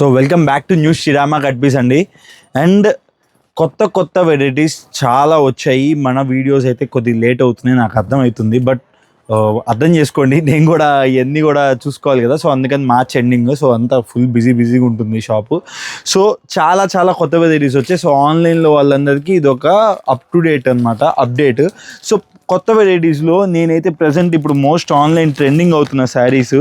So welcome back to new Srirama cut piece అండి. And కొత్త varieties చాలా వచ్చాయి. మన వీడియోస్ అయితే కొద్దిగా లేట్ అవుతున్నాయి, నాకు అర్థమవుతుంది. బట్ అర్థం చేసుకోండి, నేను కూడా ఇవన్నీ కూడా చూసుకోవాలి కదా. సో అందుకని మార్చ్ ఎండింగ్, సో అంతా ఫుల్ బిజీగా ఉంటుంది షాపు. సో చాలా కొత్త వెరైటీస్ వచ్చాయి. సో ఆన్లైన్లో వాళ్ళందరికీ ఇది ఒక అప్ టు డేట్ అనమాట, అప్డేట్. సో కొత్త వెరైటీస్లో నేనైతే ప్రజెంట్ ఇప్పుడు మోస్ట్ ఆన్లైన్ ట్రెండింగ్ అవుతున్న saris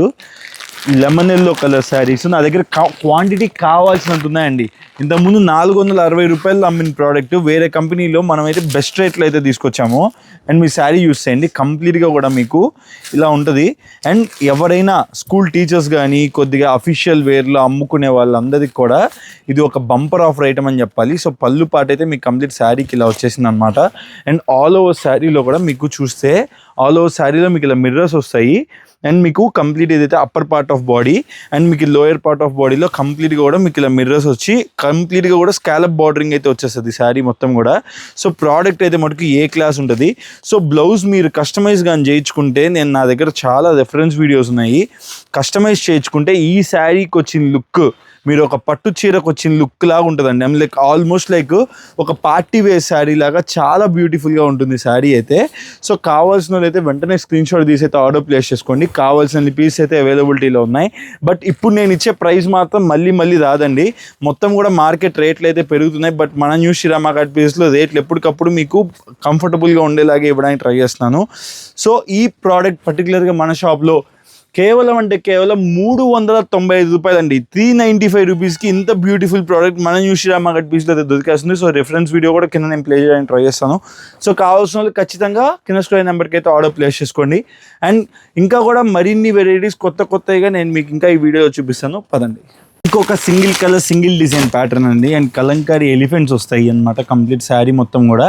lemon yellow colour saris నా దగ్గర క్వాంటిటీ కావాల్సినంత ఉన్నాయండి. ఇంతకుముందు 460 రూపాయలు అమ్మిన ప్రోడక్ట్ వేరే కంపెనీలో మనమైతే బెస్ట్ రేట్లో అయితే తీసుకొచ్చాము. అండ్ మీ శారీ యూస్ చేయండి, కంప్లీట్గా కూడా మీకు ఇలా ఉంటుంది. అండ్ ఎవరైనా స్కూల్ టీచర్స్ కానీ కొద్దిగా అఫీషియల్ వేర్లో అమ్ముకునే వాళ్ళందరికీ కూడా ఇది ఒక బంపర్ ఆఫర్ ఐటమ్ అని చెప్పాలి. సో పళ్ళు పాట అయితే మీకు కంప్లీట్ శారీకి ఇలా వచ్చేసింది అనమాట. అండ్ ఆల్ ఓవర్ శారీలో కూడా మీకు చూస్తే ఆల్ ఓవర్ శారీలో మీకు ఇలా మిర్రర్స్ వస్తాయి. అండ్ మీకు కంప్లీట్ ఏదైతే upper part of body and మీకు లోయర్ పార్ట్ ఆఫ్ బాడీలో కంప్లీట్గా కూడా మీకు ఇలా మిర్రర్స్ వచ్చి కంప్లీట్గా కూడా స్కాలప్ బార్డరింగ్ అయితే వచ్చేస్తుంది శారీ మొత్తం కూడా. సో ప్రోడక్ట్ అయితే మటుకు ఏ క్లాస్ ఉంటుంది. సో బ్లౌజ్ మీరు కస్టమైజ్ కానీ చేయించుకుంటే, నేను నా దగ్గర చాలా రెఫరెన్స్ వీడియోస్ ఉన్నాయి, కస్టమైజ్ చేయించుకుంటే ఈ శారీకి వచ్చిన లుక్ మీరు ఒక పట్టు చీరకు వచ్చిన లుక్ లాగా ఉంటుందండి. ఐమ్ లైక్ ఆల్మోస్ట్ లైక్ ఒక పార్టీ వేర్ శారీ లాగా చాలా బ్యూటిఫుల్గా ఉంటుంది శారీ అయితే. సో కావాల్సిన వాళ్ళు అయితే వెంటనే స్క్రీన్ షాట్ తీసి అయితే ఆర్డర్ ప్లేస్ చేసుకోండి. కావాల్సిన పీస్ అయితే అవైలబిలిటీలో ఉన్నాయి. బట్ ఇప్పుడు నేను ఇచ్చే ప్రైస్ మాత్రం మళ్ళీ రాదండి. మొత్తం కూడా మార్కెట్ రేట్లు అయితే పెరుగుతున్నాయి. బట్ మన న్యూ శ్రీరామ కట్ పీస్లో రేట్లు ఎప్పటికప్పుడు మీకు కంఫర్టబుల్గా ఉండేలాగా ఇవ్వడానికి ట్రై చేస్తున్నాను. సో ఈ ప్రోడక్ట్ పర్టికులర్గా మన షాప్లో కేవలం 395 రూపాయలు అండి. 395 రూపీస్కి ఇంత బ్యూటిఫుల్ ప్రోడక్ట్ మన న్యూ శ్రీరామ కట్ పీస్లో అయితే దొరికేస్తుంది. సో రెఫరెన్స్ వీడియో కూడా కింద నేను ప్లే చేయడానికి ట్రై చేస్తాను. సో కావాల్సిన వాళ్ళు ఖచ్చితంగా కింద స్క్రోల్ నెంబర్కి అయితే ఆర్డర్ ప్లేస్ చేసుకోండి. అండ్ ఇంకా కూడా మరిన్ని వెరైటీస్ కొత్తగా నేను మీకు ఇంకా ఈ వీడియోలో చూపిస్తాను, పదండి. ఇంకొక single colour single design pattern అండి. అండ్ కలంకారీ ఎలిఫెంట్స్ వస్తాయి అనమాట కంప్లీట్ శారీ మొత్తం కూడా.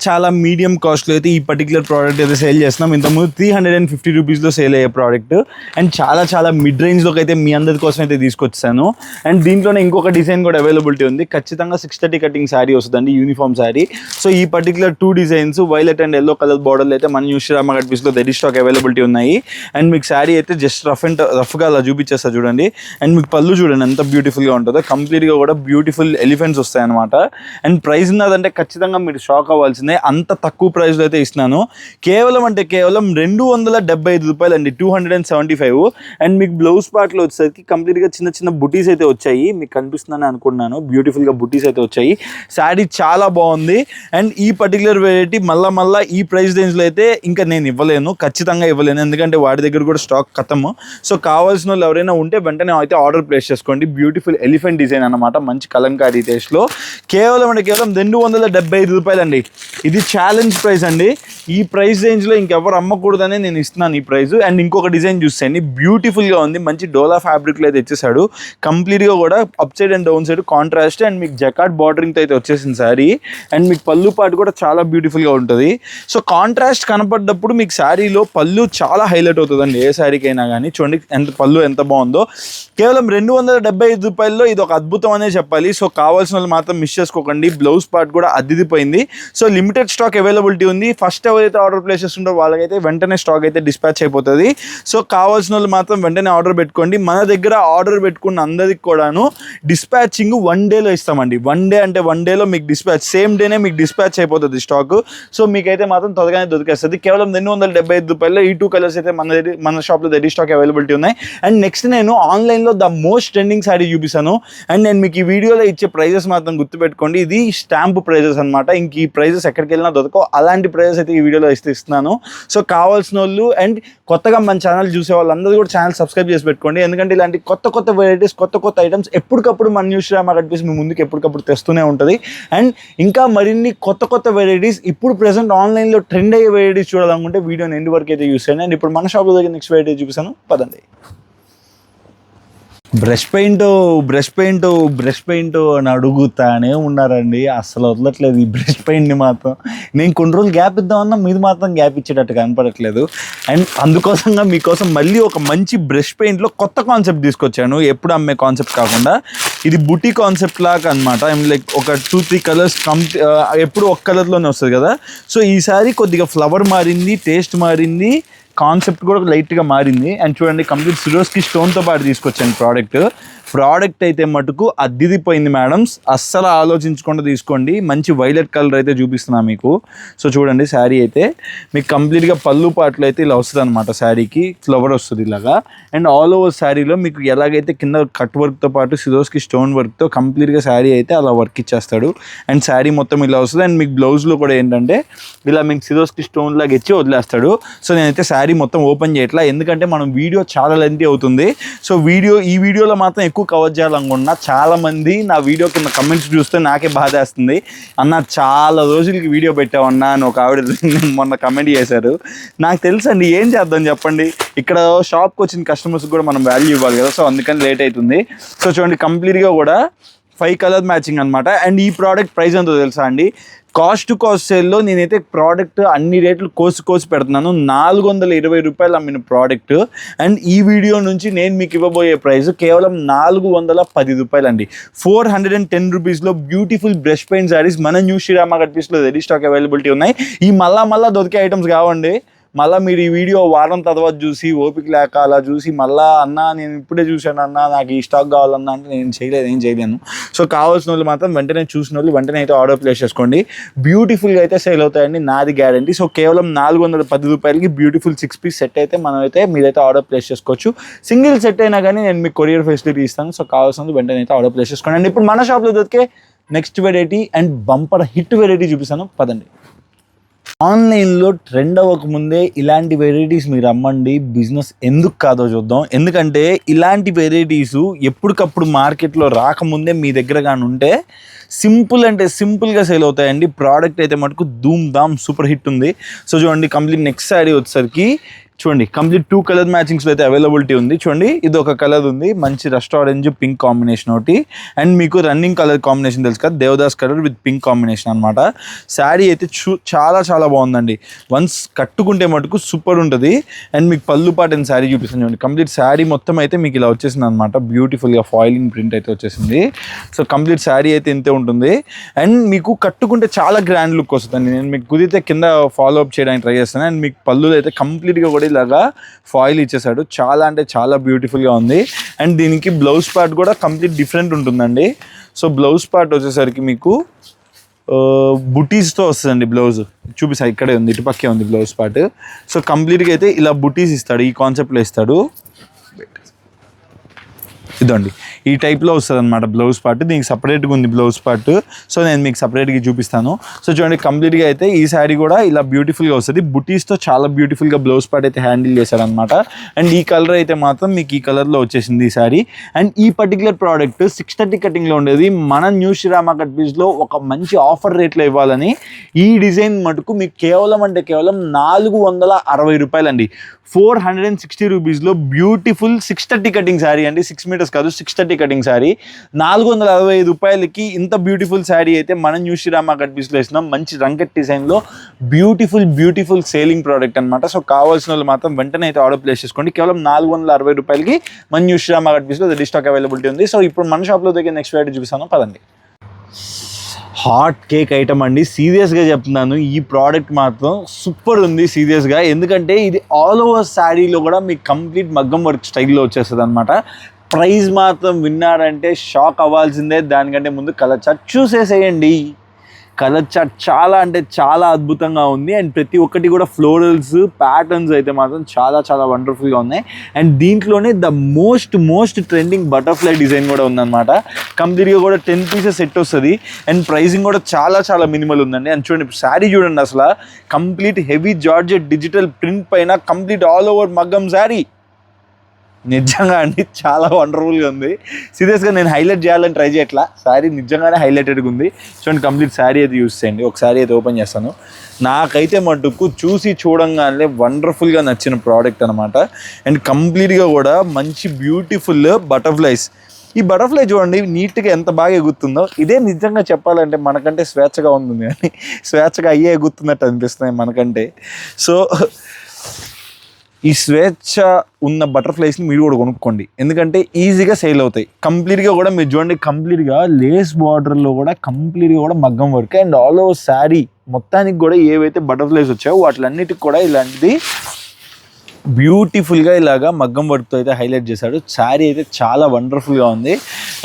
చాలా మీడియం కాస్ట్లో అయితే ఈ పర్టికులర్ ప్రోడక్ట్ అయితే సేల్ చేస్తున్నాం. ఇంతకుముందు 350 రూపీస్లో సేల్ అయ్యే ప్రోడక్ట్. అండ్ చాలా మిడ్ రేంజ్లోకి అయితే మీ అందరి కోసం అయితే తీసుకొచ్చాను. అండ్ దీంట్లోనే ఇంకొక డిజైన్ కూడా అవైలబిలిటీ ఉంది. ఖచ్చితంగా 630 కటింగ్ శారీ వస్తుందండి, యూనిఫామ్ శారీ. సో ఈ particular 2 designs violet and yellow colour బార్డర్లు అయితే మన న్యూ శ్రీరామ కట్ పీస్లో రెడీ స్టాక్ అవైలబిలిటీ ఉన్నాయి. అండ్ మీకు శారీ అయితే జస్ట్ రఫ్గా అలా చూపించేస్తా చూడండి. అండ్ మీకు పళ్ళు చూడండి ఎంత బ్యూటిఫుల్గా ఉంటుందో. కంప్లీట్గా కూడా బ్యూటిఫుల్ ఎలిఫెంట్స్ వస్తాయి అనమాట. అండ్ ప్రైస్ ఉన్నదంటే ఖచ్చితంగా మీరు షాక్ అవ్వాల్సిందే, అంత తక్కువ ప్రైస్లో అయితే ఇస్తున్నాను. కేవలం 275 రూపాయలు అండి, 275. అండ్ మీకు బ్లౌజ్ పార్ట్లో వచ్చేసరికి కంప్లీట్గా చిన్న బుటీస్ అయితే వచ్చాయి. మీకు కనిపిస్తుందని అనుకున్నాను, బ్యూటిఫుల్గా బుటీస్ అయితే వచ్చాయి. శారీ చాలా బాగుంది. అండ్ ఈ పర్టికులర్ వెరైటీ మళ్ళా ఈ ప్రైస్ రేంజ్లో అయితే ఇంకా నేను ఖచ్చితంగా ఇవ్వలేను, ఎందుకంటే వాడి దగ్గర కూడా స్టాక్ ఖతము. సో కావాల్సిన వాళ్ళు ఎవరైనా ఉంటే వెంటనే అయితే ఆర్డర్ ప్లేస్ చేసుకోండి. బ్యూటిఫుల్ ఎలిఫెంట్ డిజైన్ అనమాట, మంచి కలంకారీ టేస్ట్లో. కేవలం 275 రూపాయలు అండి. ఇది ఛాలెంజ్ ప్రైస్ అండి. ఈ ప్రైస్ రేంజ్లో ఇంకెవరు అమ్మకూడదని నేను ఇస్తున్నాను ఈ ప్రైస్. అండ్ ఇంకొక డిజైన్ చూసేయండి, బ్యూటిఫుల్గా ఉంది, మంచి డోలా ఫ్యాబ్రిక్లో అయితే ఇచ్చేసాడు. కంప్లీట్గా కూడా up side and down side contrast. And మీకు జకాట్ బార్డరింగ్తో అయితే వచ్చేసింది శారీ. అండ్ మీకు పళ్ళు పాటు కూడా చాలా బ్యూటిఫుల్గా ఉంటుంది. సో కాంట్రాస్ట్ కనపడ్డప్పుడు మీకు శారీలో పళ్ళు చాలా హైలైట్ అవుతుందండి, ఏ శారీకైనా కానీ. చూడండి పళ్ళు ఎంత బాగుందో. కేవలం 275 రూపాయల్లో ఇది ఒక అద్భుతం అనే చెప్పాలి. సో కావాల్సిన వాళ్ళు మాత్రం మిస్ చేసుకోకండి. బ్లౌజ్ పార్ట్ కూడా అద్దిపోయింది. సో లిమిటెడ్ స్టాక్ అవైలబిలిటీ ఉంది. ఫస్ట్ ఎవరైతే ఆర్డర్ ప్లేస్ చేస్తుంటో వాళ్ళకైతే వెంటనే స్టాక్ అయితే డిస్పాచ్ అయిపోతుంది. సో కావాల్సిన వాళ్ళు మాత్రం వెంటనే ఆర్డర్ పెట్టుకోండి. మన దగ్గర ఆర్డర్ పెట్టుకున్న అందరికి కూడాను డిస్పాచింగ్ 1 డేలో ఇస్తామండి. 1 డే అంటే 1 డేలో మీకు డిస్పాచ్, సేమ్ డేనే మీకు డిస్పాచ్ అయిపోతుంది స్టాక్. సో మీకైతే మాత్రం త్వరగానే దొరికేస్తుంది. కేవలం 275 రూపాయల్లో ఈ 2 కలర్స్ అయితే మన షాప్లో రెడీ స్టాక్ అవైలబిలిటీ ఉన్నాయి. అండ్ నెక్స్ట్ నేను ఆన్లైన్లో ద మోస్ట్ ట్రెండింగ్ శారీ చూపిస్తాను. అండ్ నేను మీకు ఈ వీడియోలో ఇచ్చే ప్రైజెస్ మాత్రం గుర్తుపెట్టుకోండి, ఇది స్టాంప్ ప్రైజెస్ అనమాట. ఇంక ఈ ప్రైజెస్ ఎక్కడికి వెళ్ళినా దొరకవు, అలాంటి ప్రైజెస్ అయితే ఈ వీడియోలో ఇస్తున్నాను. సో కావాల్సిన వాళ్ళు అండ్ కొత్తగా మన ఛానల్ చూసే వాళ్ళందరూ కూడా ఛానల్ సబ్స్క్రైబ్ చేసి పెట్టుకోండి. ఎందుకంటే ఇలాంటి కొత్త వెరైటీస్, కొత్త ఐటమ్స్ ఎప్పటికప్పుడు మన న్యూ శ్రీరామ కట్ పీస్ మీ ముందుకు ఎప్పటికప్పుడు తెస్తూనే ఉంటుంది. అండ్ ఇంకా మరిన్ని కొత్త వెరైటీస్ ఇప్పుడు ప్రెసెంట్ ఆన్లైన్లో ట్రెండ్ అయ్యే వెరైటీస్ చూడాలనుకుంటే వీడియోని ఎండ్ వరకు అయితే యూస్ చేయండి. అండ్ ఇప్పుడు మన షాప్లో దగ్గర నెక్స్ట్ వెరైటీ చూపిస్తాను, పదండి. బ్రష్ పెయింట్ అని అడుగుతానే ఉన్నారండి, అసలు వదలట్లేదు ఈ బ్రష్ పెయింట్ని మాత్రం. నేను కొన్ని రోజులు గ్యాప్ ఇద్దామన్నా మీరు మాత్రం గ్యాప్ ఇచ్చేటట్టు కనపడట్లేదు. అండ్ అందుకోసంగా మీకోసం మళ్ళీ ఒక మంచి బ్రష్ పెయింట్లో కొత్త కాన్సెప్ట్ తీసుకొచ్చాను, ఎప్పుడు అమ్మే కాన్సెప్ట్ కాకుండా. ఇది బుటీ కాన్సెప్ట్ లాగా అనమాట. ఐమ్ లైక్ ఒక 2-3 కలర్స్ ఎప్పుడు ఒక కలర్లోనే వస్తుంది కదా. సో ఈసారి కొద్దిగా ఫ్లవర్ మారింది, టేస్ట్ మారింది, కాన్సెప్ట్ కూడా లైట్గా మారింది. అండ్ చూడండి కంప్లీట్ సిరోస్కి స్టోన్తో పాటు తీసుకొచ్చాను ప్రోడక్ట్ అయితే మటుకు అద్దిదిపోయింది మేడమ్స్. అస్సలు ఆలోచించకుండా తీసుకోండి. మంచి వైలెట్ కలర్ అయితే చూపిస్తున్నా మీకు. సో చూడండి శారీ అయితే మీకు కంప్లీట్గా పళ్ళు పాటలు అయితే ఇలా వస్తుంది అనమాట. శారీకి ఫ్లవర్ వస్తుంది ఇలాగా. అండ్ ఆల్ ఓవర్ శారీలో మీకు ఎలాగైతే కింద కట్ వర్క్తో పాటు సిరోస్కి స్టోన్ వర్క్తో కంప్లీట్గా శారీ అయితే అలా వర్క్ ఇచ్చేస్తాడు. అండ్ శారీ మొత్తం ఇలా వస్తుంది. అండ్ మీకు బ్లౌజ్లో కూడా ఏంటంటే ఇలా మీకు సిరోస్కి స్టోన్ లాగా ఇచ్చి వదిలేస్తాడు. సో నేనైతే శారీ మొత్తం ఓపెన్ చేయట్లా, ఎందుకంటే మనం వీడియో చాలా లెంతీ అవుతుంది. సో ఈ వీడియోలో మాత్రం ఎక్కువ కవర్ చేయాలనుకున్నా. చాలామంది నా వీడియో కింద కమెంట్స్ చూస్తే నాకే బాధ వేస్తుంది. అన్న చాలా రోజులకి వీడియో పెట్టామన్నా అని ఒక ఆవిడ మొన్న కమెంట్ చేశారు. నాకు తెలుసండి, ఏం చేద్దాం చెప్పండి. ఇక్కడ షాప్కి వచ్చిన కస్టమర్స్కి కూడా మనం వాల్యూ ఇవ్వాలి కదా. సో అందుకని లేట్ అవుతుంది. సో చూడండి కంప్లీట్గా కూడా 5 కలర్ మ్యాచింగ్ అనమాట. అండ్ ఈ ప్రోడక్ట్ ప్రైస్ ఎంతో తెలుసా అండి? కాస్ట్ సేల్లో నేనైతే ప్రోడక్ట్ అన్ని రేట్లు కోసి పెడుతున్నాను. 420 రూపాయలు అమ్మిన ప్రోడక్ట్. అండ్ ఈ వీడియో నుంచి నేను మీకు ఇవ్వబోయే ప్రైస్ కేవలం 410 రూపాయలు అండి. 410 రూపీస్లో బ్యూటిఫుల్ బ్రష్ పెయింట్ శారీస్ మన న్యూ శ్రీరామ కట్ పీస్లో రెడీ స్టాక్ అవైలబిలిటీ ఉన్నాయి. ఈ మళ్ళా దొరికే ఐటమ్స్ కావండి. మళ్ళీ మీరు ఈ వీడియో వారం తర్వాత చూసి ఓపిక లేక అలా చూసి మళ్ళీ అన్న నేను ఇప్పుడే చూశాను అన్న నాకు ఈ స్టాక్ కావాలన్నా అంటే నేను ఏం చేయలేను. సో కావాల్సిన వాళ్ళు మాత్రం వెంటనే చూసిన వాళ్ళు వెంటనే అయితే ఆర్డర్ ప్లేస్ చేసుకోండి. బ్యూటిఫుల్గా అయితే సేల్ అవుతాయండి, నాది గ్యారంటీ. సో కేవలం 410 రూపాయలకి బ్యూటిఫుల్ 6 పీస్ సెట్ అయితే మీరైతే ఆర్డర్ ప్లేస్ చేసుకోవచ్చు. సింగిల్ సెట్ అయినా కానీ నేను మీకు కొరియర్ ఫెసిలిటీ ఇస్తాను. సో కావాల్సిన వెంటనే అయితే ఆర్డర్ ప్లేస్ చేసుకోండి. అండ్ ఇప్పుడు మన షాప్లో దొరికే next variety and bumper hit variety చూపిస్తాను, పదండి. ఆన్లైన్లో ట్రెండ్ అవ్వకముందే ఇలాంటి వెరైటీస్ మీరు అమ్మండి, బిజినెస్ ఎందుకు కాదో చూద్దాం. ఎందుకంటే ఇలాంటి వెరైటీస్ ఎప్పటికప్పుడు మార్కెట్లో రాకముందే మీ దగ్గర కానీ ఉంటే సింపుల్గా సేల్ అవుతాయండి. ప్రోడక్ట్ అయితే మటుకు ధూమ్ ధామ్ సూపర్ హిట్ ఉంది. సో చూడండి కంప్లీట్ నెక్స్ట్ శారీ వచ్చేసరికి చూడండి కంప్లీట్ 2 కలర్ మ్యాచింగ్స్లో అయితే అవైలబిలిటీ ఉంది. చూడండి ఇది ఒక కలర్ ఉంది, మంచి రస్ట్ ఆరెంజ్ పింక్ కాంబినేషన్ ఒకటి. అండ్ మీకు రన్నింగ్ కలర్ కాంబినేషన్ తెలుసు కదా, Devdas colour with pink combination అనమాట. శారీ అయితే చాలా బాగుందండి. వన్స్ కట్టుకుంటే మటుకు సూపర్ ఉంటుంది. అండ్ మీకు పళ్ళు పాటు శారీ చూపిస్తాను చూడండి. కంప్లీట్ శారీ మొత్తం అయితే మీకు ఇలా వచ్చేసింది అనమాట. బ్యూటిఫుల్గా ఫాయిలింగ్ ప్రింట్ అయితే వచ్చేసింది. సో కంప్లీట్ శారీ అయితే ఇంతే ఉంటుంది. అండ్ మీకు కట్టుకుంటే చాలా గ్రాండ్ లుక్ వస్తుందండి. నేను మీకు కుదిరితే కింద ఫాలో అప్ చేయడానికి ట్రై చేస్తాను. అండ్ మీకు పళ్ళు అయితే కంప్లీట్గా కూడా ఇలాగా ఫాయిల్ ఇచ్చేసాడు. చాలా బ్యూటిఫుల్గా ఉంది. అండ్ దీనికి బ్లౌజ్ పార్ట్ కూడా కంప్లీట్ డిఫరెంట్ ఉంటుందండి. సో బ్లౌజ్ పార్ట్ వచ్చేసరికి మీకు బుటీస్తో వస్తుందండి. బ్లౌజ్ చూపిస్తా, ఇక్కడే ఉంది, ఇటుపక్కే ఉంది బ్లౌజ్ పార్ట్. సో కంప్లీట్గా అయితే ఇలా బుటీస్ ఇస్తాడు, ఈ కాన్సెప్ట్లో ఇస్తాడు. ఇదండి ఈ టైప్లో వస్తుంది అనమాట బ్లౌజ్ పార్ట్. దీనికి సపరేట్గా ఉంది బ్లౌజ్ పార్ట్. సో నేను మీకు సపరేట్గా చూపిస్తాను. సో చూడండి కంప్లీట్గా అయితే ఈ శారీ కూడా ఇలా బ్యూటిఫుల్గా వస్తుంది. బుటీస్తో చాలా బ్యూటిఫుల్గా బ్లౌజ్ పార్ట్ అయితే హ్యాండిల్ చేశారనమాట. అండ్ ఈ కలర్ అయితే మాత్రం మీకు ఈ కలర్లో వచ్చేసింది ఈ శారీ. అండ్ ఈ పర్టికులర్ ప్రోడక్ట్ 630 కటింగ్లో ఉండేది మన న్యూ శ్రీరామ కట్ పీస్లో ఒక మంచి ఆఫర్ రేట్లో ఇవ్వాలని ఈ డిజైన్ మటుకు మీకు కేవలం 460 రూపాయలు అండి. 460 రూపీస్లో బ్యూటిఫుల్ 630 కటింగ్ శారీ అండి. 6 మీటర్స్ కాదు, 630 కటింగ్ శారీ. 465 రూపాయలకి ఇంత బ్యూటిఫుల్ శారీ అయితే మన న్యూ శ్రీరామ కట్ పీస్లో ఇస్తున్నాం. మంచి రంకెట్ డిజైన్లో బ్యూటిఫుల్ సేలింగ్ ప్రోడక్ట్ అనమాట. సో కావాల్సిన వాళ్ళు మాత్రం వెంటనే అయితే ఆర్డర్ ప్లేస్ చేసుకోండి. కేవలం 460 రూపాయలకి మన న్యూ శ్రీరామ కట్ పీస్లో రెడీ స్టాక్ అవైలబిలిటీ ఉంది. సో ఇప్పుడు మన షాప్లో దగ్గర నెక్స్ట్ వెరైటీ చూపిస్తాను, పదండి. హాట్ కేక్ ఐటమ్ అండి. సీరియస్గా చెప్తున్నాను, ఈ ప్రోడక్ట్ మాత్రం సూపర్ ఉంది సీరియస్గా. ఎందుకంటే ఇది ఆల్ ఓవర్ శారీలో కూడా మీకు కంప్లీట్ మగ్గం వర్క్ స్టైల్లో వచ్చేస్తుంది అనమాట. ప్రైస్ మాత్రం విన్నారంటే షాక్ అవ్వాల్సిందే. దానికంటే ముందు కలర్ చార్ట్ చూసేసేయండి. కలర్ చార్ట్ చాలా అద్భుతంగా ఉంది. అండ్ ప్రతి ఒక్కటి కూడా ఫ్లోరల్స్ ప్యాటర్న్స్ అయితే మాత్రం చాలా వండర్ఫుల్గా ఉన్నాయి. అండ్ దీంట్లోనే the most trending butterfly design కూడా ఉందన్నమాట. కంప్లీట్గా కూడా 10 పీసెస్ సెట్ వస్తుంది. అండ్ ప్రైసింగ్ కూడా చాలా మినిమల్ ఉందండి. అండ్ చూడండి శారీ చూడండి, అసలు complete heavy georgette digital print పైన కంప్లీట్ ఆల్ ఓవర్ మగ్గం శారీ. నిజంగా అండి చాలా వండర్ఫుల్గా ఉంది. సీరియస్గా నేను హైలైట్ చేయాలని ట్రై చేయట్లా, శారీ నిజంగానే హైలైటెడ్గా ఉంది. చూడండి కంప్లీట్ శారీ అయితే యూస్ చేయండి. ఒక శారీ అయితే ఓపెన్ చేస్తాను. నాకైతే మటుకు చూసి చూడంగానే వండర్ఫుల్గా నచ్చిన ప్రోడక్ట్ అనమాట. అండ్ కంప్లీట్గా కూడా మంచి బ్యూటిఫుల్ బటర్ఫ్లైస్. ఈ బటర్ఫ్లై చూడండి నీట్గా ఎంత బాగా ఎగురుతుందో. ఇదే నిజంగా చెప్పాలంటే మనకంటే స్వేచ్ఛగా ఉంటుంది, కానీ స్వేచ్ఛగా అయ్యే ఎగురుతున్నట్టు అనిపిస్తున్నాయి మనకంటే. సో ఈ స్వేచ్ఛ ఉన్న బటర్ఫ్లైస్ని మీరు కూడా కొనుక్కోండి, ఎందుకంటే ఈజీగా సేల్ అవుతాయి. కంప్లీట్గా కూడా మీరు చూడండి, కంప్లీట్గా లేస్ బార్డర్లో కూడా కంప్లీట్గా కూడా మగ్గం work. And all over sari మొత్తానికి కూడా ఏవైతే బటర్ఫ్లైస్ వచ్చాయో వాటిలన్నిటికి కూడా ఇలాంటిది బ్యూటిఫుల్గా ఇలాగా మగ్గం వర్క్తో అయితే హైలైట్ చేశాడు. శారీ అయితే చాలా వండర్ఫుల్గా ఉంది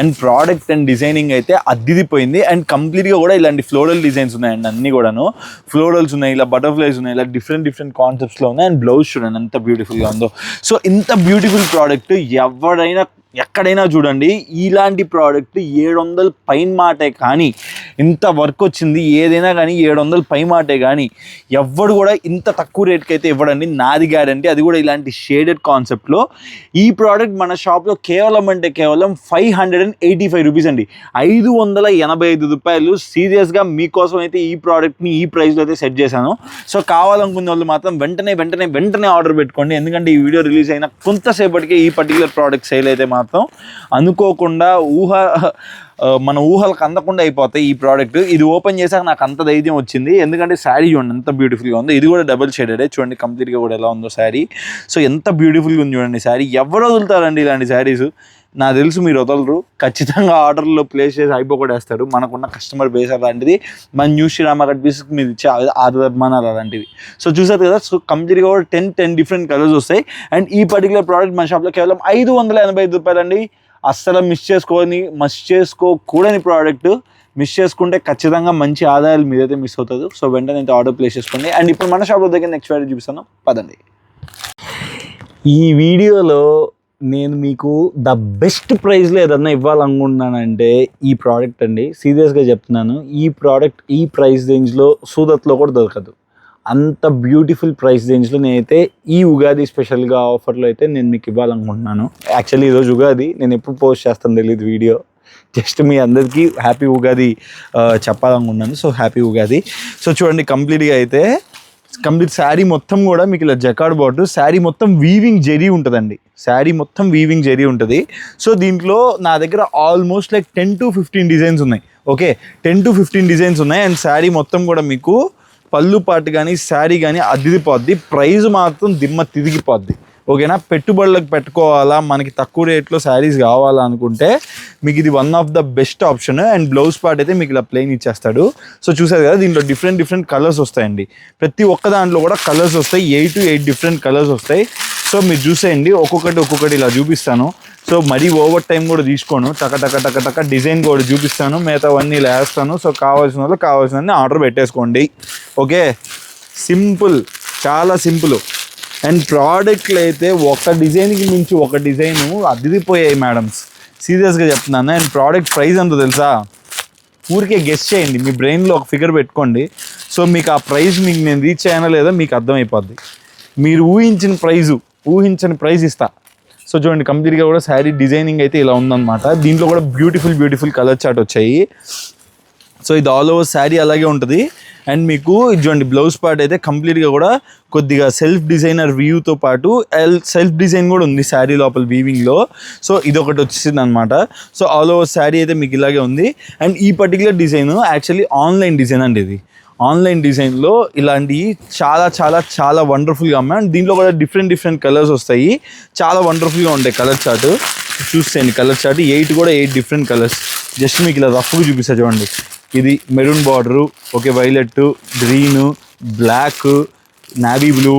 అండ్ ప్రోడక్ట్ అండ్ డిజైనింగ్ అయితే అద్దిరిపోయింది. అండ్ కంప్లీట్గా కూడా ఇలాంటి ఫ్లోరల్ డిజైన్స్ ఉన్నాయండి, అన్నీ కూడాను ఫ్లోరల్స్ ఉన్నాయి, ఇలా బటర్ఫ్లైస్ ఉన్నాయి, ఇలా డిఫరెంట్ కాన్సెప్ట్స్లో ఉన్నాయి. అండ్ బ్లౌజ్ చూడండి ఎంత బ్యూటిఫుల్గా ఉందో. సో ఇంత బ్యూటిఫుల్ ప్రోడక్ట్ ఎవరైనా ఎక్కడైనా చూడండి, ఇలాంటి ప్రోడక్ట్ 700 పైన మాటే కానీ, ఇంత వర్క్ వచ్చింది ఏదైనా కానీ 700 పై మాటే కానీ ఎవ్వడు కూడా ఇంత తక్కువ రేట్కి అయితే ఇవ్వడండి, నాది గ్యారంటీ. అది కూడా ఇలాంటి షేడెడ్ కాన్సెప్ట్లో. ఈ ప్రోడక్ట్ మన షాప్లో కేవలం 585 రూపీస్ అండి, 585 రూపాయలు. సీరియస్గా మీకోసం అయితే ఈ ప్రోడక్ట్ని ఈ ప్రైస్లో అయితే సెట్ చేశాను. సో కావాలనుకునే వాళ్ళు మాత్రం వెంటనే ఆర్డర్ పెట్టుకోండి. ఎందుకంటే ఈ వీడియో రిలీజ్ అయిన కొంతసేపటికే ఈ పర్టికులర్ ప్రోడక్ట్ సేల్ అయితే మాత్రం అనుకోకుండా మన ఊహలకు అందకుండా అయిపోతాయి ఈ ప్రోడక్ట్. ఇది ఓపెన్ చేశాక నాకు అంత ధైర్యం వచ్చింది, ఎందుకంటే శారీ చూడండి ఎంత బ్యూటిఫుల్గా ఉందో. ఇది కూడా డబుల్ షేడెడే చూడండి, కంప్లీట్గా కూడా ఎలా ఉందో శారీ. సో ఎంత బ్యూటిఫుల్గా ఉంది చూడండి శారీ. ఎవరు వదులుతారండి ఇలాంటి శారీస్? నాకు తెలుసు మీరు వదలరు, ఖచ్చితంగా ఆర్డర్లో ప్లేస్ చేసి అయిపోకూడేస్తారు. మనకున్న కస్టమర్ బేస్ అలాంటిది, మన న్యూ శ్రీరామ కట్ పీసెస్కి మీరు ఇచ్చే ఆదర్మానాలు అలాంటివి. సో చూసారు కదా, సో కంప్లీట్గా కూడా 10 డిఫరెంట్ కలర్స్ వస్తాయి. అండ్ ఈ పర్టికులర్ ప్రోడక్ట్ మన షాప్లో కేవలం 585 రూపాయలండి. అస్సలు మిస్ చేసుకోకూడని ప్రోడక్ట్. మిస్ చేసుకుంటే ఖచ్చితంగా మంచి ఆదాయాలు మీదైతే మిస్ అవుతుంది. సో వెంటనే అయితే ఆర్డర్ ప్లేస్ చేసుకోండి. అండ్ ఇప్పుడు మన షాప్లో దగ్గర నెక్స్ట్ వీడియో చూపిస్తాను, పదండి. ఈ వీడియోలో నేను మీకు ద బెస్ట్ ప్రైస్లో ఏదన్నా ఇవ్వాలనుకుంటున్నానంటే ఈ ప్రోడక్ట్ అండి. సీరియస్గా చెప్తున్నాను, ఈ ప్రోడక్ట్ ఈ ప్రైస్ రేంజ్లో సూరత్లో కూడా దొరకదు. అంత బ్యూటిఫుల్ ప్రైస్ రేంజ్లో నేనైతే ఈ ఉగాది స్పెషల్గా ఆఫర్లో అయితే నేను మీకు ఇవ్వాలనుకుంటున్నాను. యాక్చువల్లీ ఈరోజు ఉగాది, నేను ఎప్పుడు పోస్ట్ చేస్తాను తెలియదు వీడియో, జస్ట్ మీ అందరికీ హ్యాపీ ఉగాది చెప్పాలనుకున్నాను. So happy Ugadi. సో చూడండి, కంప్లీట్ శారీ మొత్తం కూడా మీకు ఇలా జకార్డ్ బార్డర్, శారీ మొత్తం వీవింగ్ జెరీ ఉంటుందండి. శారీ మొత్తం వీవింగ్ జెరీ ఉంటుంది. సో దీంట్లో నా దగ్గర ఆల్మోస్ట్ లైక్ 10 to 15 డిజైన్స్ ఉన్నాయి. ఓకే, 10 to 15 డిజైన్స్ ఉన్నాయి. అండ్ శారీ మొత్తం కూడా మీకు పళ్ళు పాటు కానీ శారీ కానీ అదిరిపోద్ది. ప్రైస్ మాత్రం దిమ్మ తిరిగిపోద్ది. ఓకేనా, పెట్టుబడులకు పెట్టుకోవాలా, మనకి తక్కువ రేట్లో శారీస్ కావాలా అనుకుంటే మీకు ఇది one of the best option. And blouse part అయితే మీకు ఇలా ప్లెయిన్ ఇచ్చేస్తాడు. సో చూసారు కదా, దీంట్లో డిఫరెంట్ కలర్స్ వస్తాయండి. ప్రతి ఒక్క దాంట్లో కూడా కలర్స్ వస్తాయి, 8 to 8 డిఫరెంట్ కలర్స్ వస్తాయి. సో మీరు చూసేయండి, ఒక్కొక్కటి ఇలా చూపిస్తాను. సో మరీ ఓవర్ టైం కూడా తీసుకోను, టక డిజైన్ కూడా చూపిస్తాను, మిగతావన్నీ ఇలా వేస్తాను. సో కావాల్సిన వాళ్ళు కావాల్సినవన్నీ ఆర్డర్ పెట్టేసుకోండి. ఓకే, సింపుల్, చాలా సింపుల్. అండ్ ప్రోడక్ట్లు అయితే ఒక డిజైన్కి మించి ఒక డిజైను అదిరిపోయాయి మేడమ్స్, సీరియస్గా చెప్తున్నాను. అండ్ ప్రోడక్ట్ ప్రైస్ ఎంతో తెలుసా? ఊరికే గెస్ చేయండి, మీ బ్రెయిన్లో ఒక ఫిగర్ పెట్టుకోండి. సో మీకు ఆ ప్రైస్ మీకు నేను రీచ్ అయ్యానో లేదో మీకు అర్థమైపోద్ది. మీరు ఊహించని ప్రైస్ ఇస్తా. సో చూడండి, కంప్లీట్గా కూడా శారీ డిజైనింగ్ అయితే ఇలా ఉందన్నమాట. దీంట్లో కూడా బ్యూటిఫుల్ కలర్ చార్ట్ వచ్చాయి. సో ఇది ఆల్ ఓవర్ శారీ అలాగే ఉంటుంది. అండ్ మీకు చూడండి, బ్లౌజ్ పార్ట్ అయితే కంప్లీట్గా కూడా కొద్దిగా సెల్ఫ్ డిజైనర్ వ్యూతో పాటు సెల్ఫ్ డిజైన్ కూడా ఉంది శారీ లోపల వీవింగ్లో. సో ఇది ఒకటి వచ్చింది అనమాట. సో ఆల్ ఓవర్ శారీ అయితే మీకు ఇలాగే ఉంది. అండ్ ఈ particular design actually online design అండి. ఇది ఆన్లైన్ డిజైన్లో ఇలాంటివి చాలా వండర్ఫుల్గా అమ్మాయి. అండ్ దీంట్లో కూడా డిఫరెంట్ కలర్స్ వస్తాయి, చాలా వండర్ఫుల్గా ఉంటాయి. కలర్ చార్ట్ చూసేయండి, colour chart 8 different colours. Just మీకు ఇలా రఫ్గా చూపిస్తా చూడండి. ఇది maroon border, okay, violet, green, black, navy blue,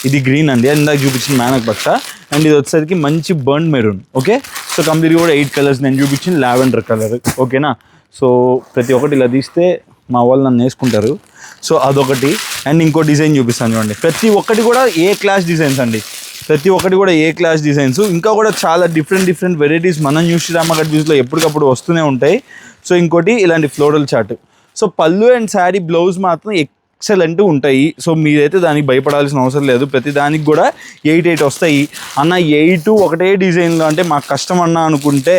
ఇది గ్రీన్ అండి, ఇందాక చూపించిన మేనక్ పచ్చ. అండ్ ఇది వచ్చేసరికి మంచి బర్న్ మెరూన్. ఓకే, సో కంప్లీట్గా కూడా 8 కలర్స్ నేను చూపించిన లావెండర్ కలర్. ఓకేనా, సో ప్రతి ఒక్కటి ఇలా తీస్తే మా వాళ్ళు నన్ను వేసుకుంటారు. సో అదొకటి. అండ్ ఇంకో డిజైన్ చూపిస్తాను చూడండి. ప్రతి ఒక్కటి కూడా ఏ క్లాస్ డిజైన్స్ అండి, ఇంకా కూడా చాలా డిఫరెంట్ వెరైటీస్ మన న్యూ శ్రీరామ కట్ పీస్లో ఎప్పటికప్పుడు వస్తూనే ఉంటాయి. సో ఇంకోటి ఇలాంటి ఫ్లోరల్ చార్ట్. సో పళ్ళు అండ్ శారీ బ్లౌజ్ మాత్రం ఎక్సలెంట్ ఉంటాయి. సో మీరైతే దానికి భయపడాల్సిన అవసరం లేదు. ప్రతి దానికి కూడా 8 వస్తాయి. అన్న 8 ఒకటే డిజైన్లో అంటే మాకు కష్టం అన్న అనుకుంటే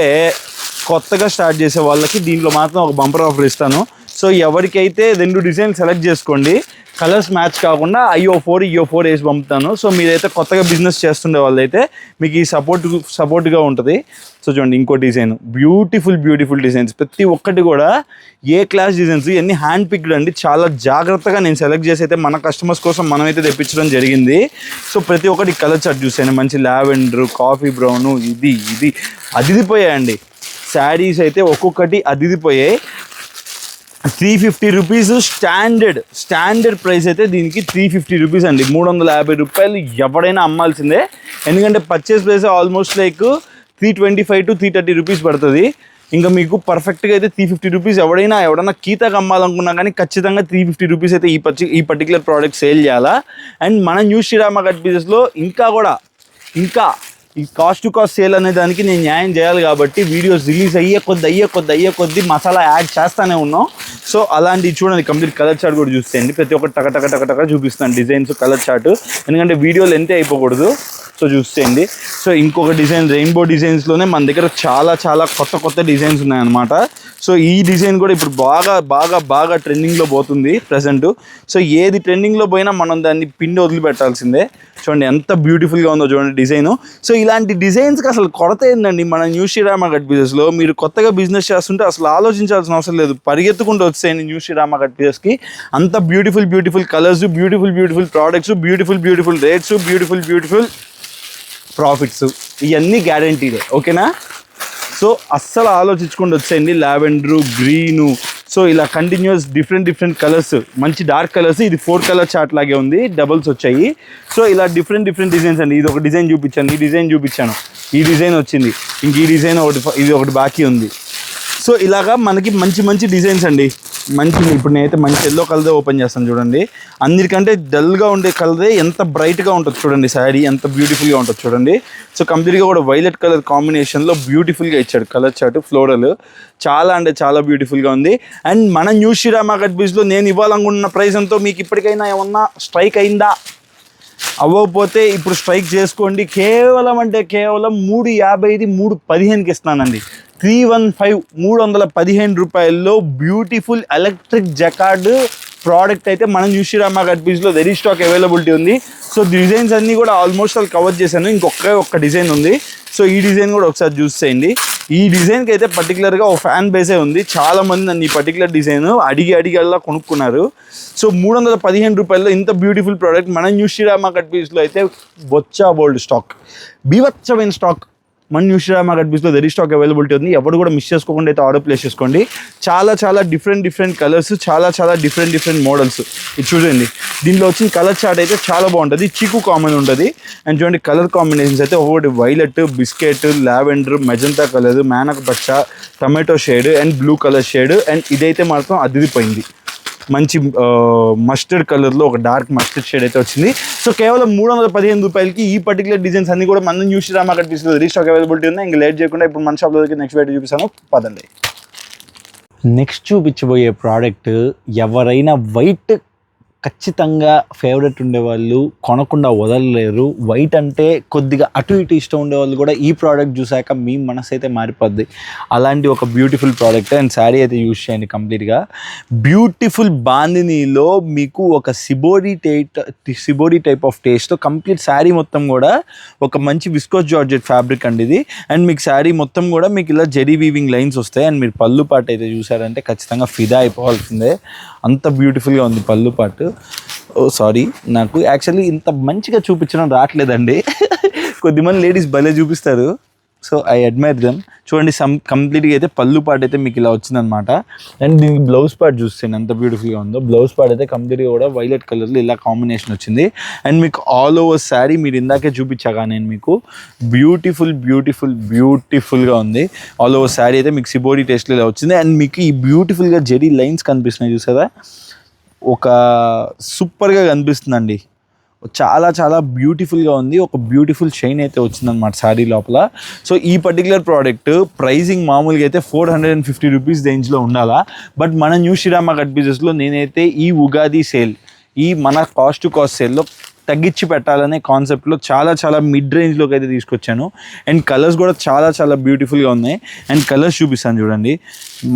కొత్తగా స్టార్ట్ చేసే వాళ్ళకి దీంట్లో మాత్రం ఒక బంపర్ ఆఫర్ ఇస్తాను. సో ఎవరికైతే 2 డిజైన్ సెలెక్ట్ చేసుకోండి, కలర్స్ మ్యాచ్ కాకుండా IO4 వేసి పంపుతాను. సో మీరైతే కొత్తగా బిజినెస్ చేస్తుండే వాళ్ళైతే మీకు ఈ సపోర్ట్గా ఉంటుంది. సో చూడండి, ఇంకో డిజైన్, బ్యూటిఫుల్ డిజైన్స్. ప్రతి ఒక్కటి కూడా ఏ క్లాస్ డిజైన్స్, ఇవన్నీ హ్యాండ్ పిక్డ్ అండి. చాలా జాగ్రత్తగా నేను సెలెక్ట్ చేసి అయితే మన కస్టమర్స్ కోసం మనమైతే తెప్పించడం జరిగింది. సో ప్రతి ఒక్కటి కలర్ చార్ట్ చూసాను, మంచి లావెండర్, కాఫీ బ్రౌను, ఇది అదిరిపోయాయండి. శారీస్ అయితే ఒక్కొక్కటి అదిరిపోయాయి. 350 రూపీస్ స్టాండర్డ్ ప్రైస్ అయితే దీనికి 350 రూపీస్ అండి. 350 రూపాయలు ఎవడైనా అమ్మాల్సిందే. ఎందుకంటే purchase price almost like 325 to 330 rupees పడుతుంది. ఇంకా మీకు పర్ఫెక్ట్గా అయితే 350 రూపీస్ ఎవడైనా కీతకు అమ్మాలనుకున్నా కానీ ఖచ్చితంగా 350 రూపీస్ అయితే ఈ పర్టికులర్ ప్రోడక్ట్ సేల్ చేయాలా. అండ్ మన న్యూ శ్రీరామ గట్ బిజినెస్లో ఇంకా ఈ కాస్ట్ టు కాస్ట్ సేల్ అనే దానికి నేను న్యాయం చేయాలి కాబట్టి వీడియోస్ రిలీజ్ అయ్యే కొద్ది మసాలా యాడ్ చేస్తానే ఉన్నాం. సో అలాంటివి చూడండి, కంప్లీట్ కలర్ చార్ట్ కూడా చూసేయండి. ప్రతి ఒక్కటి టక చూపిస్తాను డిజైన్స్, కలర్ చార్ట్. ఎందుకంటే వీడియోలు ఎంతే అయిపోకూడదు. సో చూసేయండి. సో ఇంకొక డిజైన్ రెయిన్బో డిజైన్స్లోనే మన దగ్గర చాలా కొత్త డిజైన్స్ ఉన్నాయన్నమాట. సో ఈ డిజైన్ కూడా ఇప్పుడు బాగా ట్రెండింగ్లో పోతుంది ప్రజెంట్. సో ఏది ట్రెండింగ్లో పోయినా మనం దాన్ని పిండి వదిలిపెట్టాల్సిందే. చూడండి ఎంత బ్యూటిఫుల్గా ఉందో చూడండి డిజైను. సో ఇలాంటి డిజైన్స్కి అసలు కొరత ఏందండి మన న్యూ శ్రీరామ గట్ బిజినెస్లో. మీరు కొత్తగా బిజినెస్ చేస్తుంటే అసలు ఆలోచించాల్సిన అవసరం లేదు, పరిగెత్తుకుంటూ వచ్చేయండి న్యూ శ్రీరామ గట్ బిజినెస్కి. అంత beautiful colours, beautiful products, beautiful rates, beautiful profits, ఇవన్నీ గ్యారంటీలే. ఓకేనా? సో అస్సలు ఆలోచించుకుంటూ వచ్చేయండి. లావెండరు, గ్రీను, సో ఇలా కంటిన్యూస్ డిఫరెంట్ కలర్స్, మంచి డార్క్ కలర్స్. ఇది 4 కలర్ చార్ట్ లాగే ఉంది, డబల్స్ వచ్చాయి. సో ఇలా డిఫరెంట్ డిజైన్స్ అండి. ఇది ఒక డిజైన్ చూపించాను, ఈ డిజైన్ వచ్చింది, ఇంక ఈ డిజైన్ ఇది ఒకటి బాకీ ఉంది. సో ఇలాగా మనకి మంచి డిజైన్స్ అండి. ఇప్పుడు నేనైతే మంచి ఎల్లో కలర్ ఓపెన్ చేస్తాను చూడండి. అన్నిటికంటే డల్గా ఉండే కలరే ఎంత బ్రైట్గా ఉంటుంది చూడండి. శారీ ఎంత బ్యూటిఫుల్గా ఉంటుంది చూడండి. సో కంప్లీట్గా కూడా వైలెట్ కలర్ కాంబినేషన్లో బ్యూటిఫుల్గా ఇచ్చాడు కలర్ చార్ట్, ఫ్లోరల్. చాలా బ్యూటిఫుల్గా ఉంది. అండ్ మన న్యూ శ్రీరామ గట్ బిజినెస్లో నేను ఇవ్వాలనుకున్న ప్రైస్ ఎంతో మీకు ఇప్పటికైనా ఏమన్నా స్ట్రైక్ అయిందా? అవ్వకపోతే ఇప్పుడు స్ట్రైక్ చేసుకోండి. కేవలం 350, 315కి ఇస్తున్నానండి. 315 రూపాయల్లో బ్యూటిఫుల్ ఎలక్ట్రిక్ జకార్డ్ ప్రోడక్ట్ అయితే మనం న్యూ శ్రీరామ గట్ బిజినెస్లో వెరీ స్టాక్ అవైలబిలిటీ ఉంది. సో డిజైన్స్ అన్నీ కూడా ఆల్మోస్ట్ కవర్ చేశాను. ఒక్క డిజైన్ ఉంది. సో ఈ డిజైన్ కూడా ఒకసారి చూసేయండి. ఈ డిజైన్కి అయితే పర్టికులర్గా ఒక ఫ్యాన్ బేసే ఉంది. చాలామంది నన్ను ఈ పర్టికులర్ డిజైన్ అడిగల్లా కొనుక్కున్నారు. సో 315 రూపాయల్లో ఇంత బ్యూటిఫుల్ ప్రోడక్ట్ మన న్యూ శ్రీరామ గట్ బిజినెస్లో అయితే బోల్డ్ స్టాక్, బీభత్సమైన స్టాక్ మన న్యూ శ్రీరామ గట్ బిజినెస్లో వెరీ స్టాక్ అవైలబిలిటీ ఉంది. ఎవరు కూడా మిస్ చేసుకోకుండా అయితే ఆర్డర్ ప్లేస్ చేసుకోండి. చాలా డిఫరెంట్ కలర్స్, చాలా డిఫరెంట్ మోడల్స్. ఇది చూడండి, దీనిలో వచ్చిన కలర్ చార్ట్ అయితే చాలా బాగుంటుంది. చీకు కామన్ ఉంటుంది. అండ్ చూడండి కలర్ కాంబినేషన్స్ అయితే ఒకటి violet, biscuit, lavender, magenta colour, Menaka పచ్చ, tomato shade and blue colour shade. And ఇదైతే మాత్రం అదిరిపోయింది, మంచి మస్టర్డ్ కలర్లో ఒక డార్క్ మస్టర్డ్ షేడ్ అయితే వచ్చింది. సో కేవలం 315 రూపాయలకి ఈ పర్టికులర్ డిజైన్స్ అన్ని కూడా మన న్యూ శ్రీరామ గట్ బిజినెస్లో రీస్టాక్ అవైలబిలిటీ ఉన్నాయి. ఇంకా లేట్ చేయకుండా ఇప్పుడు మన షాప్లో నెక్స్ట్ వీడియో చూపిస్తాను, పదండి. నెక్స్ట్ చూపించబోయే ప్రోడక్ట్ ఎవరైనా వైట్ ఖచ్చితంగా ఫేవరెట్ ఉండేవాళ్ళు కొనకుండా వదలలేరు. వైట్ అంటే కొద్దిగా అటు ఇటు ఇష్టం ఉండేవాళ్ళు కూడా ఈ ప్రోడక్ట్ చూసాక మీ మనసు అయితే మారిపోద్ది. అలాంటి ఒక బ్యూటిఫుల్ ప్రోడక్ట్. అండ్ శారీ అయితే యూజ్ చేయండి కంప్లీట్గా. బ్యూటిఫుల్ బాందినీలో మీకు ఒక shibori type of taste. Complete sari మొత్తం కూడా ఒక మంచి విస్కోస్ జార్జెట్ ఫ్యాబ్రిక్ అండి ఇది. అండ్ మీకు శారీ మొత్తం కూడా మీకు ఇలా జెరీ వీవింగ్ లైన్స్ వస్తాయి. అండ్ మీరు పళ్ళు పాటు అయితే చూసారంటే ఖచ్చితంగా ఫిదా అయిపోవాల్సిందే, అంత బ్యూటిఫుల్గా ఉంది పళ్ళు పాటు. సారీ, నాకు యాక్చువల్లీ ఇంత మంచిగా చూపించడం రావట్లేదండి. కొద్దిమంది లేడీస్ భలే చూపిస్తారు. So I admire them. చూడండి కంప్లీట్గా అయితే పళ్ళు పాటు అయితే మీకు ఇలా వచ్చిందనమాట. అండ్ దీనికి బ్లౌజ్ పార్ట్ చూస్తే ఎంత బ్యూటిఫుల్గా ఉందో. బ్లౌజ్ పార్ట్ అయితే కంప్లీట్గా కూడా వైలెట్ కలర్లో ఇలా కాంబినేషన్ వచ్చింది. అండ్ మీకు ఆల్ ఓవర్ శారీ మీరు ఇందాకే చూపించాగా నేను మీకు బ్యూటిఫుల్గా ఉంది. ఆల్ ఓవర్ శారీ అయితే మీకు సిబోరీ టేస్ట్లో ఇలా వచ్చింది. అండ్ మీకు ఈ బ్యూటిఫుల్గా జెరీ లైన్స్ కనిపిస్తున్నాయి చూసారా, ఒక సూపర్గా కనిపిస్తుందండి. చాలా బ్యూటిఫుల్గా ఉంది. ఒక బ్యూటిఫుల్ షైన్ అయితే వచ్చిందనమాట శారీ లోపల. సో ఈ పర్టికులర్ ప్రోడక్ట్ ప్రైజింగ్ మామూలుగా అయితే 450 రూపీస్ రేంజ్లో ఉండాలా. బట్ మన న్యూ శ్రీరామ గట్ బిజినెస్లో నేనైతే ఈ ఉగాది సేల్, ఈ మన కాస్ట్ టు కాస్ట్ సేల్లో తగ్గించి పెట్టాలనే కాన్సెప్ట్లో చాలా మిడ్ రేంజ్లోకి అయితే తీసుకొచ్చాను. అండ్ కలర్స్ కూడా చాలా బ్యూటిఫుల్గా ఉన్నాయి. అండ్ కలర్స్ చూపిస్తాను చూడండి,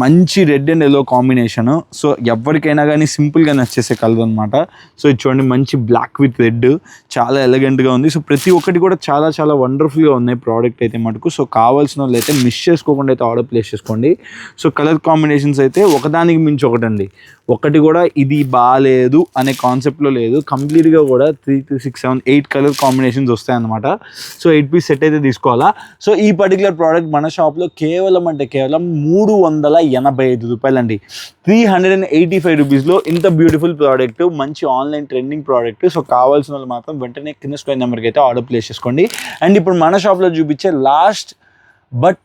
మంచి red and yellow combination. So ఎవరికైనా కానీ సింపుల్గా నచ్చేసే కలర్ అనమాట. సో ఇది చూడండి, మంచి బ్లాక్ విత్ రెడ్, చాలా ఎలిగెంట్గా ఉంది. సో ప్రతి ఒక్కటి కూడా చాలా చాలా వండర్ఫుల్గా ఉన్నాయి ప్రోడక్ట్ అయితే మటుకు. సో కావాల్సిన వాళ్ళు అయితే మిస్ చేసుకోకుండా అయితే ఆర్డర్ ప్లేస్ చేసుకోండి. సో కలర్ కాంబినేషన్స్ అయితే ఒకదానికి మించి ఒకటండి, ఒకటి కూడా ఇది బాగాలేదు అనే కాన్సెప్ట్లో లేదు. కంప్లీట్గా కూడా 3 to 6 7 8 కలర్ కాంబినేషన్స్ వస్తాయి అన్నమాట. సో 8 పీస్ సెట్ అయితే తీసుకోవాలా. సో ఈ పర్టికులర్ ప్రోడక్ట్ మన షాప్లో కేవలం అంటే కేవలం 385 రూపాయలండి, 385 రూపీస్లో ఇంత బ్యూటిఫుల్ ప్రోడక్ట్, మంచి ఆన్లైన్ ట్రెండింగ్ ప్రోడక్ట్. సో కావాల్సిన వాళ్ళు మాత్రం వెంటనే కింద స్క్రీన్ నెంబర్కి అయితే ఆర్డర్ ప్లేస్ చేసుకోండి. అండ్ ఇప్పుడు మన షాప్లో చూపించే లాస్ట్ బట్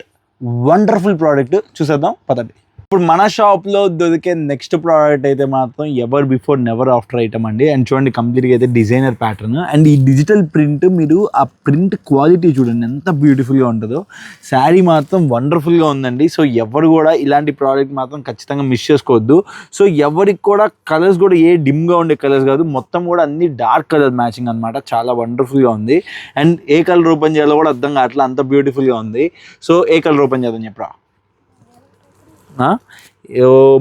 వండర్ఫుల్ ప్రోడక్ట్ చూసేద్దాం పదండి. ఇప్పుడు మన షాప్లో దొరికే నెక్స్ట్ ప్రోడక్ట్ అయితే మాత్రం ever before never after item అండి. అండ్ చూడండి కంప్లీట్గా అయితే డిజైనర్ ప్యాటర్న్ అండ్ ఈ డిజిటల్ ప్రింట్, మీరు ఆ ప్రింట్ క్వాలిటీ చూడండి ఎంత బ్యూటిఫుల్గా ఉంటుందో. శారీ మాత్రం వండర్ఫుల్గా ఉందండి. సో ఎవరు కూడా ఇలాంటి ప్రోడక్ట్ మాత్రం ఖచ్చితంగా మిస్ చేసుకోవద్దు. సో ఎవరికి కూడా కలర్స్ కూడా ఏ డిమ్గా ఉండే కలర్స్ కాదు, మొత్తం కూడా అన్ని డార్క్ కలర్ మ్యాచింగ్ అనమాట. చాలా వండర్ఫుల్గా ఉంది. అండ్ ఏ కలర్ ఓపెన్ చేయాలో కూడా అర్థం కావట్లా, అంత బ్యూటిఫుల్గా ఉంది. సో ఏ కలర్ ఓపెన్ చేద్దాం చెప్పరా?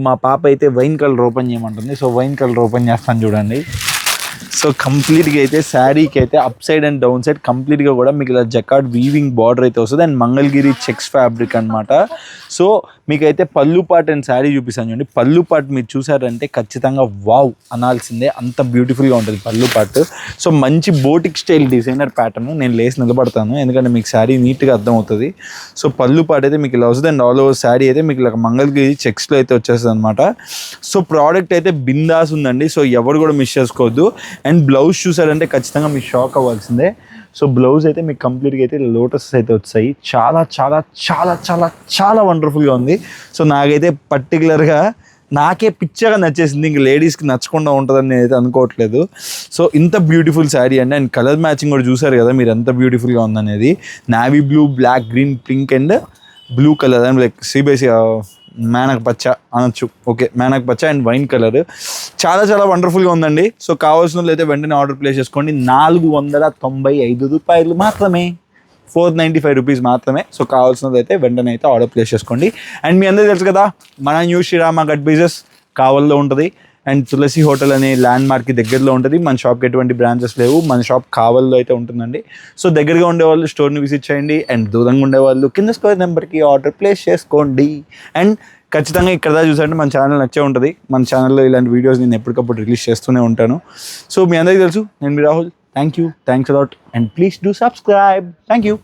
మా పాప అయితే వైన్ కలర్ ఓపెన్ చేయమంటుంది. సో వైన్ కలర్ ఓపెన్ చేస్తాను చూడండి. సో కంప్లీట్గా అయితే శారీకి అయితే up side and down side కంప్లీట్గా కూడా మీకు ఇలా జకార్డ్ వీవింగ్ బార్డర్ అయితే వస్తుంది. అండ్ మంగళగిరి చెక్స్ ఫ్యాబ్రిక్ అనమాట. సో మీకైతే పళ్ళు పాట్ అండ్ శారీ చూపిస్తాను చూడండి. పళ్ళు పాట్ మీరు చూసారంటే ఖచ్చితంగా వావ్ అనాల్సిందే, అంత బ్యూటిఫుల్గా ఉంటుంది పళ్ళు పాట్. సో మంచి బోటిక్ స్టైల్ డిజైనర్ ప్యాటర్న్. నేను లేసి నిలబడతాను ఎందుకంటే మీకు శారీ నీట్గా అర్థమవుతుంది. సో పళ్ళు పాట్ అయితే మీకు ఇలా వస్తుంది. అండ్ ఆల్ ఓవర్ శారీ అయితే మీకు ఇలా మంగళగిరి చెక్స్లో అయితే వచ్చేస్తుంది అనమాట. సో ప్రోడక్ట్ అయితే బిందాస్ ఉందండి. సో ఎవరు కూడా మిస్ చేసుకోవద్దు. అండ్ బ్లౌజ్ చూసారంటే ఖచ్చితంగా మీకు షాక్ అవ్వాల్సిందే. సో బ్లౌజ్ అయితే మీకు కంప్లీట్గా అయితే లోటస్ అయితే వచ్చాయి. చాలా చాలా చాలా చాలా చాలా వండర్ఫుల్గా ఉంది. సో నాకైతే పర్టికులర్గా నాకే పిచ్చగా నచ్చేసింది, ఇంక లేడీస్కి నచ్చకుండా ఉంటుందని నేను అయితే అనుకోవట్లేదు. సో ఇంత బ్యూటిఫుల్ శారీ అండి. అండ్ కలర్ మ్యాచింగ్ కూడా చూసారు కదా మీరు ఎంత బ్యూటిఫుల్గా ఉందనేది. Navy blue, black, green, pink and blue colour and like CBSE మేనక్ పచ్చ అనొచ్చు. ఓకే మేనక్ పచ్చ అండ్ వైన్ కలర్ చాలా చాలా వండర్ఫుల్గా ఉందండి. సో కావాల్సిన వాళ్ళు అయితే వెంటనే ఆర్డర్ ప్లేస్ చేసుకోండి. 495 రూపాయలు మాత్రమే, 495 రూపీస్ మాత్రమే. సో కావాల్సినది అయితే వెంటనే అయితే ఆర్డర్ ప్లేస్ చేసుకోండి. అండ్ మీ అందరికీ తెలుసు కదా మన న్యూ శ్రీరామ గట్ బిజినెస్ కావల్లో ఉంటుంది. అండ్ తులసి హోటల్ అనే ల్యాండ్ మార్క్కి దగ్గరలో ఉంటుంది. మన షాప్కి ఎటువంటి బ్రాంచెస్ లేవు, మన షాప్ కావల్లో అయితే ఉంటుందండి. సో దగ్గరగా ఉండేవాళ్ళు స్టోర్ని విజిట్ చేయండి. అండ్ దూరంగా ఉండేవాళ్ళు కింద స్క్వేర్ నెంబర్కి ఆర్డర్ ప్లేస్ చేసుకోండి. అండ్ ఖచ్చితంగా ఇక్కడ దాకా చూసారంటే మన ఛానల్ నచ్చే ఉంటుంది. మన ఛానల్లో ఇలాంటి వీడియోస్ నేను ఎప్పటికప్పుడు రిలీజ్ చేస్తూనే ఉంటాను. సో మీ అందరికీ తెలుసు, నేను మీ Rahul. Thank you, thanks a lot and please do subscribe. Thank you.